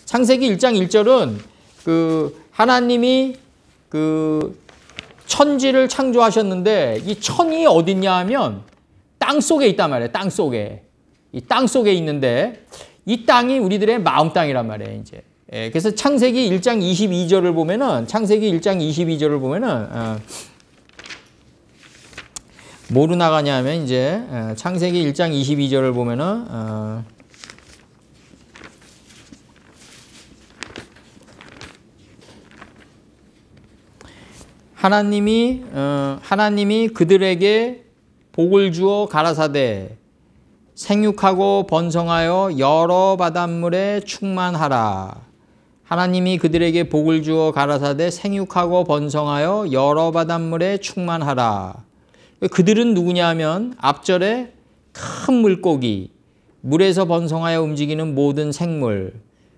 창세기 1장 1절은 그 하나님이 그 천지를 창조하셨는데 이 천이 어딨냐 하면 땅 속에 있단 말이에요. 땅 속에. 이 땅 속에 있는데 이 땅이 우리들의 마음 땅이란 말이에요. 이제. 그래서 창세기 1장 22절을 보면은 창세기 1장 22절을 보면은 뭐로 나가냐면 이제 창세기 1장 22절을 보면은 하나님이 그들에게 복을 주어 가라사대 생육하고 번성하여 여러 바닷물에 충만하라. 하나님이 그들에게 복을 주어 가라사대 생육하고 번성하여 여러 바닷물에 충만하라. 그들은 누구냐 하면 앞절에 큰 물고기, 물에서 번성하여 움직이는 모든 생물,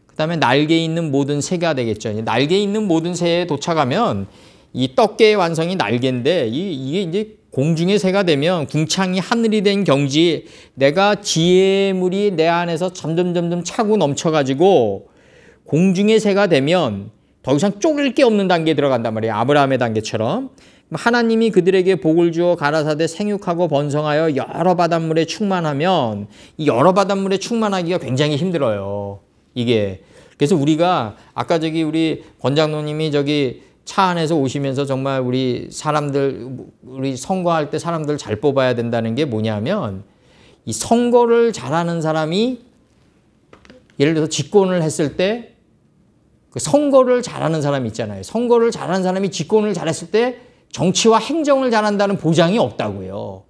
그 다음에 날개 있는 모든 새가 되겠죠. 날개 있는 모든 새에 도착하면 이 떡개의 완성이 날개인데 이게 이제 공중의 새가 되면 궁창이 하늘이 된 경지 내가 지혜의 물이 내 안에서 점점 차고 넘쳐가지고 공중의 새가 되면 더 이상 쪼갤 게 없는 단계에 들어간단 말이에요. 아브라함의 단계처럼. 하나님이 그들에게 복을 주어 가라사대 생육하고 번성하여 여러 바닷물에 충만하면 이 여러 바닷물에 충만하기가 굉장히 힘들어요. 이게. 그래서 우리가 아까 우리 권장로님이 차 안에서 오시면서 정말 우리 선거할 때 사람들 잘 뽑아야 된다는 게 뭐냐면 이 선거를 잘하는 사람이 예를 들어서 집권을 했을 때 그 선거를 잘하는 사람이 있잖아요. 선거를 잘하는 사람이 집권을 잘했을 때 정치와 행정을 잘한다는 보장이 없다고요.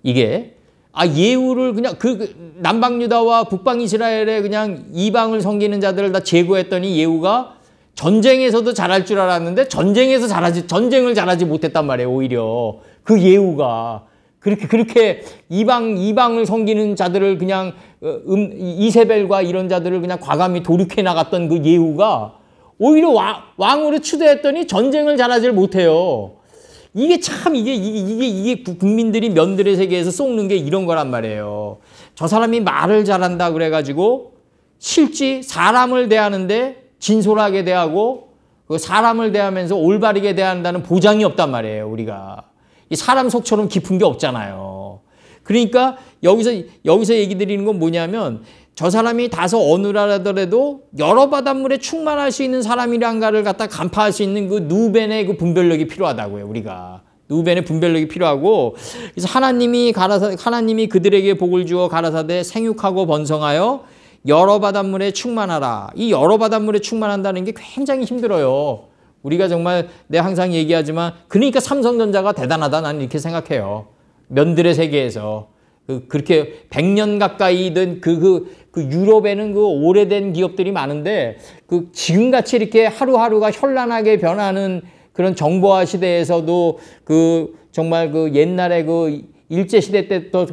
이게 예후를 그냥 남방유다와 북방 이스라엘에 그냥 이방을 섬기는 자들을 다 제거했더니 예후가 전쟁에서도 잘할 줄 알았는데 전쟁을 잘하지 못했단 말이에요. 오히려 그 예후가 그렇게 이방을 섬기는 자들을 그냥 이세벨과 이런 자들을 그냥 과감히 도륙해 나갔던 그 예후가 오히려 왕으로 추대했더니 전쟁을 잘하지 못해요. 이게 참 이게 국민들이 면들의 세계에서 쏟는 게 이런 거란 말이에요. 저 사람이 말을 잘한다 그래가지고 실제 사람을 대하는데 진솔하게 대하고 사람을 대하면서 올바르게 대한다는 보장이 없단 말이에요. 우리가 이 사람 속처럼 깊은 게 없잖아요. 그러니까 여기서 얘기 드리는 건 뭐냐면 저 사람이 다소 어눌하더라도 여러 바닷물에 충만할 수 있는 사람이란가를 갖다 간파할 수 있는 그 누벤의 그 분별력이 필요하다고요. 우리가 누벤의 분별력이 필요하고 그래서 하나님이 그들에게 복을 주어 가라사대 생육하고 번성하여 여러 바닷물에 충만하라. 이 여러 바닷물에 충만한다는 게 굉장히 힘들어요. 우리가 정말 내가 항상 얘기하지만 그러니까 삼성전자가 대단하다 나는 이렇게 생각해요. 면들의 세계에서 그렇게 100년 가까이 된 그 유럽에는 그 오래된 기업들이 많은데 지금같이 이렇게 하루하루가 현란하게 변하는 그런 정보화 시대에서도 정말 옛날에 일제시대 때부터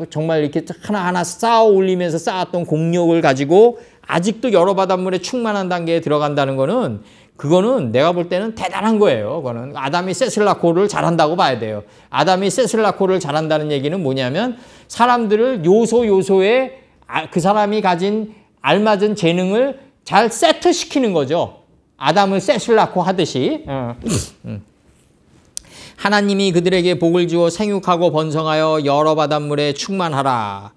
정말 이렇게 하나하나 쌓아 올리면서 쌓았던 공력을 가지고 아직도 여러 바닷물에 충만한 단계에 들어간다는 거는 그거는 내가 볼 때는 대단한 거예요. 그거는 아담이 셋을 낳고를 잘한다고 봐야 돼요. 아담이 셋을 낳고를 잘한다는 얘기는 뭐냐면 사람들을 요소에 그 사람이 가진 알맞은 재능을 잘 세트시키는 거죠. 아담을 셋을 낳고 하듯이. 하나님이 그들에게 복을 주어 생육하고 번성하여 여러 바닷물에 충만하라.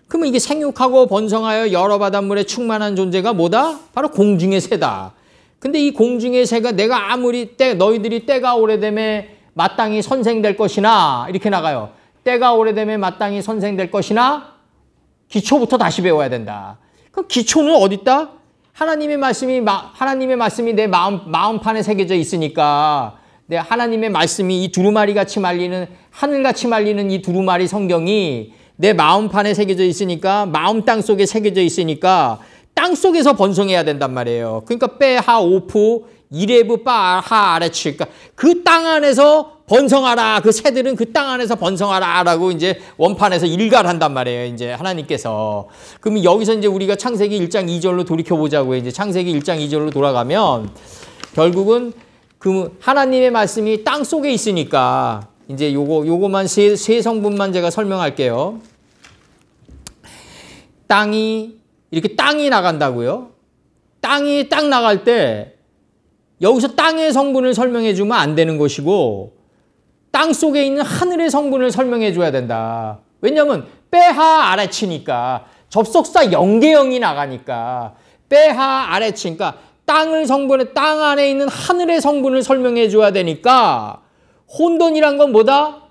그러면 이게 생육하고 번성하여 여러 바닷물에 충만한 존재가 뭐다? 바로 공중의 새다. 근데 이 공중의 새가 내가 아무리 너희들이 때가 오래되면 마땅히 선생될 것이나 이렇게 나가요. 때가 오래되면 마땅히 선생될 것이나 기초부터 다시 배워야 된다. 그럼 기초는 어디 있다? 하나님의 말씀이 내 마음판에 새겨져 있으니까 하나님의 말씀이 이 두루마리 같이 말리는 하늘같이 말리는 이 두루마리 성경이 내 마음판에 새겨져 있으니까 마음 땅 속에 새겨져 있으니까 땅 속에서 번성해야 된단 말이에요. 그러니까 빼하 오프 이레브 빠하 아레치 그러니까 그 땅 안에서 번성하라. 그 새들은 그 땅 안에서 번성하라라고 이제 원판에서 일갈한단 말이에요. 이제 하나님께서. 그러면 여기서 이제 우리가 창세기 1장 2절로 돌이켜 보자고요. 이제 창세기 1장 2절로 돌아가면 결국은 하나님의 말씀이 땅 속에 있으니까 이제 요거만 세 성분만 제가 설명할게요. 땅이 이렇게 땅이 나간다고요. 땅이 딱 나갈 때 여기서 땅의 성분을 설명해 주면 안 되는 것이고 땅 속에 있는 하늘의 성분을 설명해 줘야 된다. 왜냐하면 빼하 아래치니까 접속사 연계형이 나가니까 빼하 아래치니까 땅을 성분에 땅 안에 있는 하늘의 성분을 설명해 줘야 되니까 혼돈이란 건 뭐다?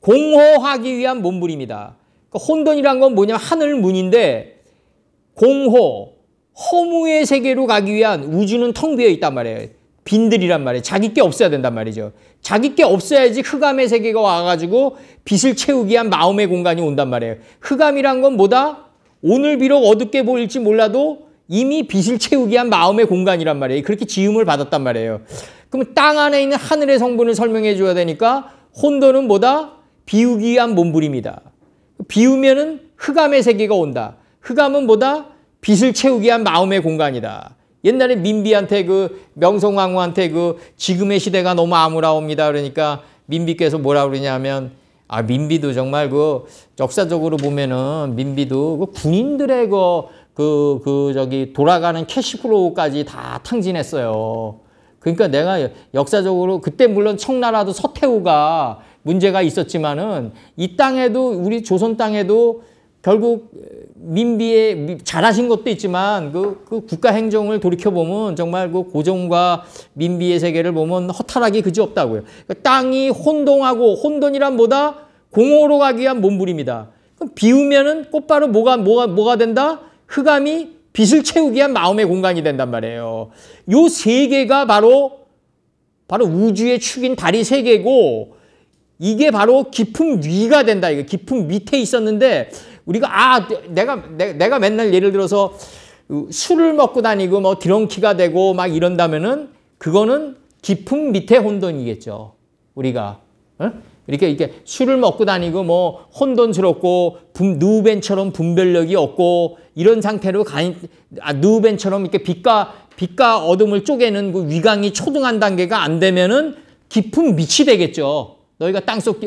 공호하기 위한 몸부림이다. 그러니까 혼돈이란 건 뭐냐면 하늘문인데 공호, 허무의 세계로 가기 위한 우주는 텅 비어 있단 말이에요. 빈들이란 말이에요. 자기 게 없어야 된단 말이죠. 자기 게 없어야지 흑암의 세계가 와가지고 빛을 채우기 위한 마음의 공간이 온단 말이에요. 흑암이란 건 뭐다? 오늘 비록 어둡게 보일지 몰라도 이미 빛을 채우기 위한 마음의 공간이란 말이에요. 그렇게 지음을 받았단 말이에요. 그럼 땅 안에 있는 하늘의 성분을 설명해 줘야 되니까 혼돈은 뭐다? 비우기 위한 몸부림이다. 비우면은 흑암의 세계가 온다. 흑암은 뭐다? 빛을 채우기 위한 마음의 공간이다. 옛날에 민비한테 명성황후한테 지금의 시대가 너무 암울하옵니다. 그러니까 민비께서 뭐라 그러냐면 민비도 정말 역사적으로 보면은 민비도 군인들의 돌아가는 캐시플로우까지 다 탕진했어요. 그러니까 내가 역사적으로 그때 물론 청나라도 서태후가 문제가 있었지만은 이 땅에도 우리 조선 땅에도 결국 민비의 잘하신 것도 있지만 그 국가 행정을 돌이켜 보면 정말 고종과 민비의 세계를 보면 허탈하기 그지 없다고요. 그러니까 땅이 혼동하고 혼돈이란 뭐다? 공허로 가기 위한 몸부림이다. 그럼 비우면은 곧바로 뭐가 된다? 흑암이 빛을 채우기 위한 마음의 공간이 된단 말이에요. 요 세 개가 바로 우주의 축인 달이 세 개고 이게 바로 깊은 위가 된다. 이거 깊은 밑에 있었는데 우리가 내가 맨날 예를 들어서 술을 먹고 다니고 뭐 드렁키가 되고 막 이런다면은 그거는 깊은 밑에 혼돈이겠죠. 우리가 이렇게 술을 먹고 다니고 뭐 혼돈스럽고 누벤처럼 분별력이 없고 이런 상태로 누벤처럼 이렇게 빛과 어둠을 쪼개는 그 위강이 초등한 단계가 안 되면은 깊은 밑이 되겠죠. 너희가 땅속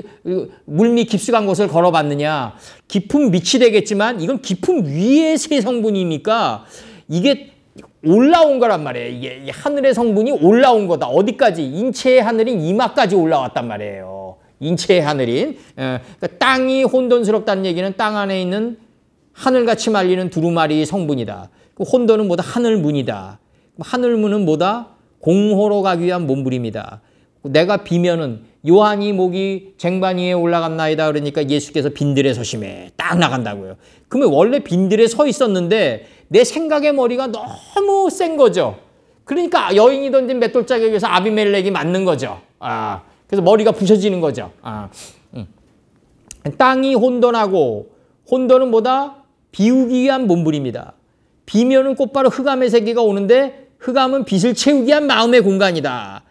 물밑 깊숙한 곳을 걸어봤느냐. 깊은 밑이 되겠지만 이건 깊은 위의 새 성분이니까 이게 올라온 거란 말이에요. 이게 하늘의 성분이 올라온 거다. 어디까지? 인체의 하늘인 이마까지 올라왔단 말이에요. 인체의 하늘인. 그러니까 땅이 혼돈스럽다는 얘기는 땅 안에 있는 하늘같이 말리는 두루마리 성분이다. 혼돈은 뭐다? 하늘문이다. 하늘문은 뭐다? 공호로 가기 위한 몸부림이다. 내가 비면은 요한이 목이 쟁반 위에 올라갔나이다 그러니까 예수께서 빈들에 서심해 딱 나간다고요. 그러면 원래 빈들에 서 있었는데 내 생각의 머리가 너무 센 거죠. 그러니까 여인이 던진 맷돌짝에 의해서 아비멜렉이 맞는 거죠. 그래서 머리가 부셔지는 거죠. 땅이 혼돈하고 혼돈은 뭐다? 비우기 위한 몸부림이다. 비면은 곧바로 흑암의 세계가 오는데 흑암은 빛을 채우기 위한 마음의 공간이다.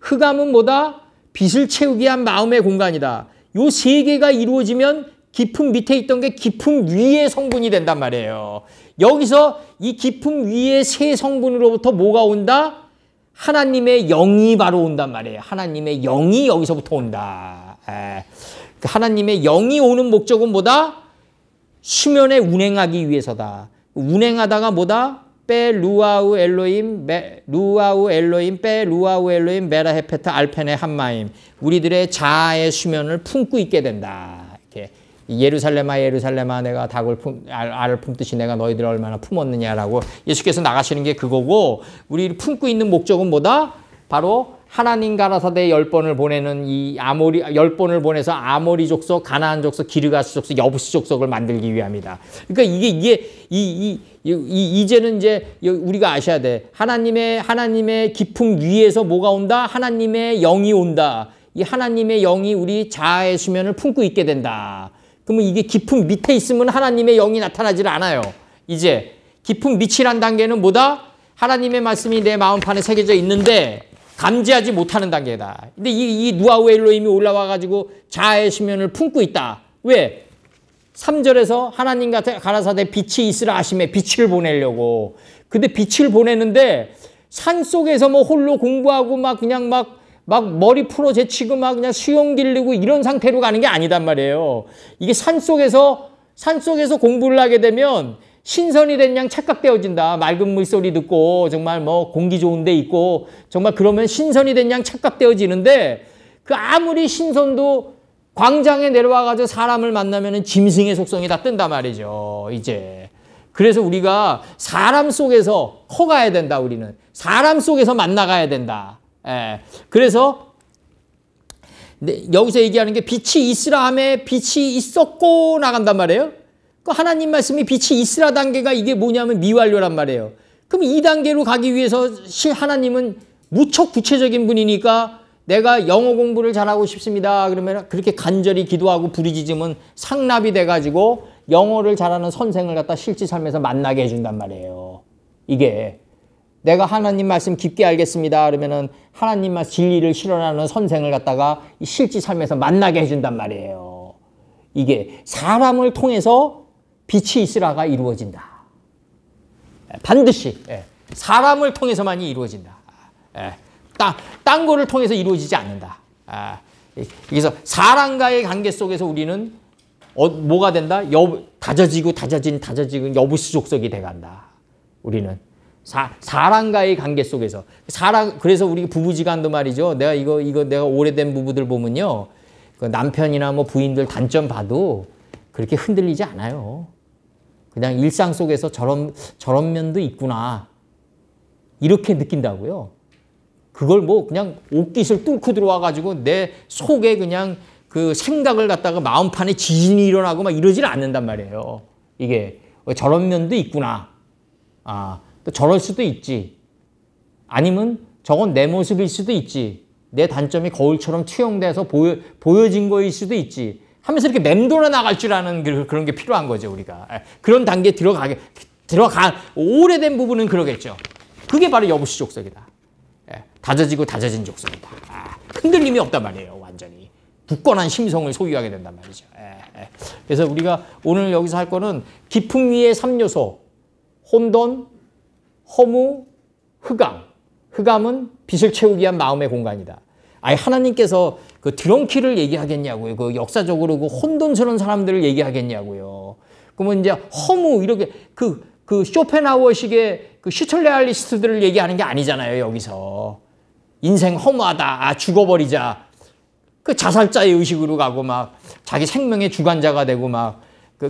흑암은 뭐다? 빛을 채우기 위한 마음의 공간이다. 요 세 개가 이루어지면 깊은 밑에 있던 게 깊은 위의 성분이 된단 말이에요. 여기서 이 깊은 위의 세 성분으로부터 뭐가 온다? 하나님의 영이 바로 온단 말이에요. 하나님의 영이 여기서부터 온다. 하나님의 영이 오는 목적은 뭐다? 수면에 운행하기 위해서다. 운행하다가 뭐다? 빼 루아우 엘로임 빼 루아우 엘로임 메라 헤페트 알펜의 한마임. 우리들의 자아의 수면을 품고 있게 된다. 이렇게 예루살렘아 내가 알을 품듯이 내가 너희들을 얼마나 품었느냐라고 예수께서 나가시는 게 그거고 우리 품고 있는 목적은 뭐다? 바로 하나님 가라사대 10번을 보내는 이 10번을 보내서 아모리 족속, 가나안 족속, 기르가스 족속, 여부스 족속을 만들기 위함이다. 그러니까 이제는 이제 우리가 아셔야 돼. 하나님의 깊은 위에서 뭐가 온다? 하나님의 영이 온다. 이 하나님의 영이 우리 자아의 수면을 품고 있게 된다. 그러면 이게 깊은 밑에 있으면 하나님의 영이 나타나질 않아요. 이제 깊은 밑이란 단계는 뭐다? 하나님의 말씀이 내 마음판에 새겨져 있는데 감지하지 못하는 단계다. 근데 이 누아우 엘로힘이 올라와가지고 자아의 수면을 품고 있다. 왜? 3절에서 하나님 가라사대 빛이 있으라 하심에 빛을 보내려고. 근데 빛을 보내는데 산속에서 뭐 홀로 공부하고 막 그냥 막 머리 풀어 제치고 막 그냥 수영 길르고 이런 상태로 가는 게 아니단 말이에요. 이게 산속에서 산속에서 공부를 하게 되면 신선이 된 양 착각되어진다. 맑은 물소리 듣고 정말 뭐 공기 좋은 데 있고 정말 그러면 신선이 된 양 착각되어지는데 그 아무리 신선도 광장에 내려와가지고 사람을 만나면은 짐승의 속성이 다 뜬단 말이죠. 이제. 그래서 우리가 사람 속에서 커가야 된다. 우리는. 사람 속에서 만나가야 된다. 예. 그래서 여기서 얘기하는 게 빛이 있으라 함에 빛이 있었고 나간단 말이에요. 그 하나님 말씀이 빛이 있으라 단계가 이게 뭐냐면 미완료란 말이에요. 그럼 이 단계로 가기 위해서 하나님은 무척 구체적인 분이니까 내가 영어 공부를 잘하고 싶습니다. 그러면 그렇게 간절히 기도하고 부르짖으면 상납이 돼가지고 영어를 잘하는 선생을 갖다 실제 삶에서 만나게 해준단 말이에요. 이게 내가 하나님 말씀 깊게 알겠습니다. 그러면은 하나님 말씀 진리를 실현하는 선생을 갖다가 실제 삶에서 만나게 해준단 말이에요. 이게 사람을 통해서 빛이 있으라가 이루어진다. 반드시 사람을 통해서만이 이루어진다. 딴 거를 통해서 이루어지지 않는다. 그래서 사람과의 관계 속에서 우리는 뭐가 된다? 다져지고 여부수 족속이 돼간다. 우리는 사람과의 관계 속에서 그래서 우리 부부지간도 말이죠. 내가 내가 오래된 부부들 보면요, 그 남편이나 뭐 부인들 단점 봐도 그렇게 흔들리지 않아요. 그냥 일상 속에서 저런 면도 있구나 이렇게 느낀다고요. 그걸 뭐 그냥 옷깃을 뚫고 들어와가지고 내 속에 그냥 그 생각을 갖다가 마음판에 지진이 일어나고 막 이러질 않는단 말이에요. 이게 저런 면도 있구나. 또 저럴 수도 있지. 아니면 저건 내 모습일 수도 있지. 내 단점이 거울처럼 투영돼서 보여진 거일 수도 있지. 하면서 이렇게 맴돌아 나갈 줄 아는 그런 게 필요한 거죠, 우리가. 그런 단계에 오래된 부분은 그러겠죠. 그게 바로 여부수 족속이다. 다져진 족속이다. 흔들림이 없단 말이에요, 완전히. 굳건한 심성을 소유하게 된단 말이죠. 그래서 우리가 오늘 여기서 할 거는 깊음 위의 3요소. 혼돈, 허무, 흑암. 흑암은 빛을 채우기 위한 마음의 공간이다. 아니, 하나님께서 그 드렁키를 얘기하겠냐고요. 그 역사적으로 그 혼돈스러운 사람들을 얘기하겠냐고요. 그러면 이제 허무, 이렇게 그 쇼펜하우어식의 그 슈틀레알리스트들을 얘기하는 게 아니잖아요, 여기서. 인생 허무하다. 죽어버리자. 그 자살자의 의식으로 가고 막 자기 생명의 주관자가 되고 막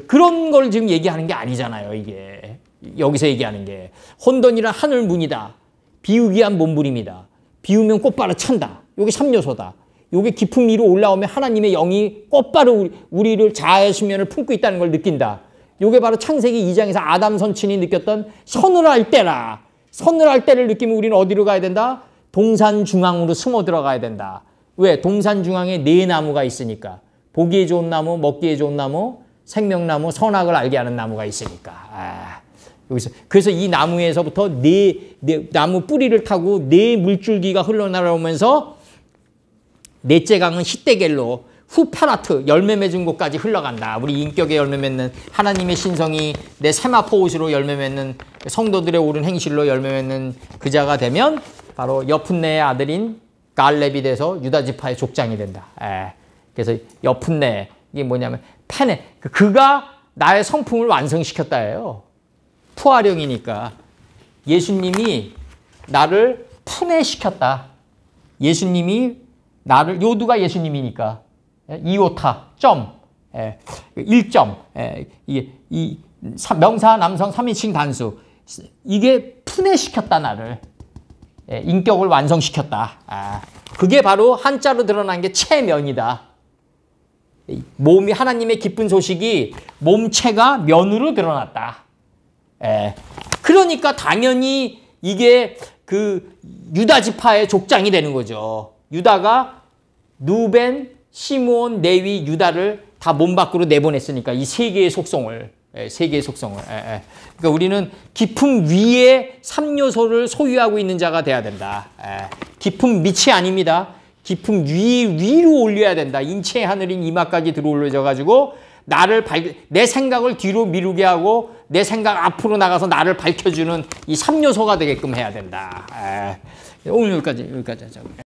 그런 걸 지금 얘기하는 게 아니잖아요, 이게. 여기서 얘기하는 게. 혼돈이란 하늘문이다. 비우기 위한 몸부림이다. 비우면 꽃바로 찬다. 요게 3요소다. 요게 깊음 위로 올라오면 하나님의 영이 꽃바로 우리를 자아의 수면을 품고 있다는 걸 느낀다. 요게 바로 창세기 2장에서 아담 선친이 느꼈던 서늘할 때라. 서늘할 때를 느끼면 우리는 어디로 가야 된다? 동산 중앙으로 숨어 들어가야 된다. 왜? 동산 중앙에 4나무가 있으니까. 보기에 좋은 나무, 먹기에 좋은 나무, 생명나무, 선악을 알게 하는 나무가 있으니까. 여기서 그래서 이 나무에서부터 나무 뿌리를 타고 물줄기가 흘러나오면서 넷째 강은 히데겔로 후파라트 열매 맺은 곳까지 흘러간다. 우리 인격의 열매 맺는 하나님의 신성이 내 세마포옷으로 열매 맺는 성도들의 옳은 행실로 열매 맺는 그자가 되면 바로 여푼네의 아들인 갈렙이 돼서 유다 지파의 족장이 된다. 그래서 여푼네 이게 뭐냐면 페네 그가 나의 성품을 완성시켰다예요. 푸아령이니까 예수님이 나를 푸내시켰다. 예수님이 나를 요두가 예수님이니까 이오타 점 1점 이게 이 명사 남성 3인칭 단수 이게 푸내시켰다 나를 인격을 완성시켰다. 그게 바로 한자로 드러난 게 체면이다. 몸이 하나님의 기쁜 소식이 몸체가 면으로 드러났다. 그러니까 당연히 이게 그 유다 지파의 족장이 되는 거죠. 유다가 누벤, 시므온, 레위, 유다를 다 몸 밖으로 내보냈으니까 이 세 개의 속성을 그러니까 우리는 깊음 위에 3요소를 소유하고 있는 자가 돼야 된다. 깊음 밑이 아닙니다. 깊음 위로 올려야 된다. 인체의 하늘인 이마까지 들어올려져 가지고 내 생각을 뒤로 미루게 하고 내 생각 앞으로 나가서 나를 밝혀주는 이 3요소가 되게끔 해야 된다. 오늘 여기까지 하자고요.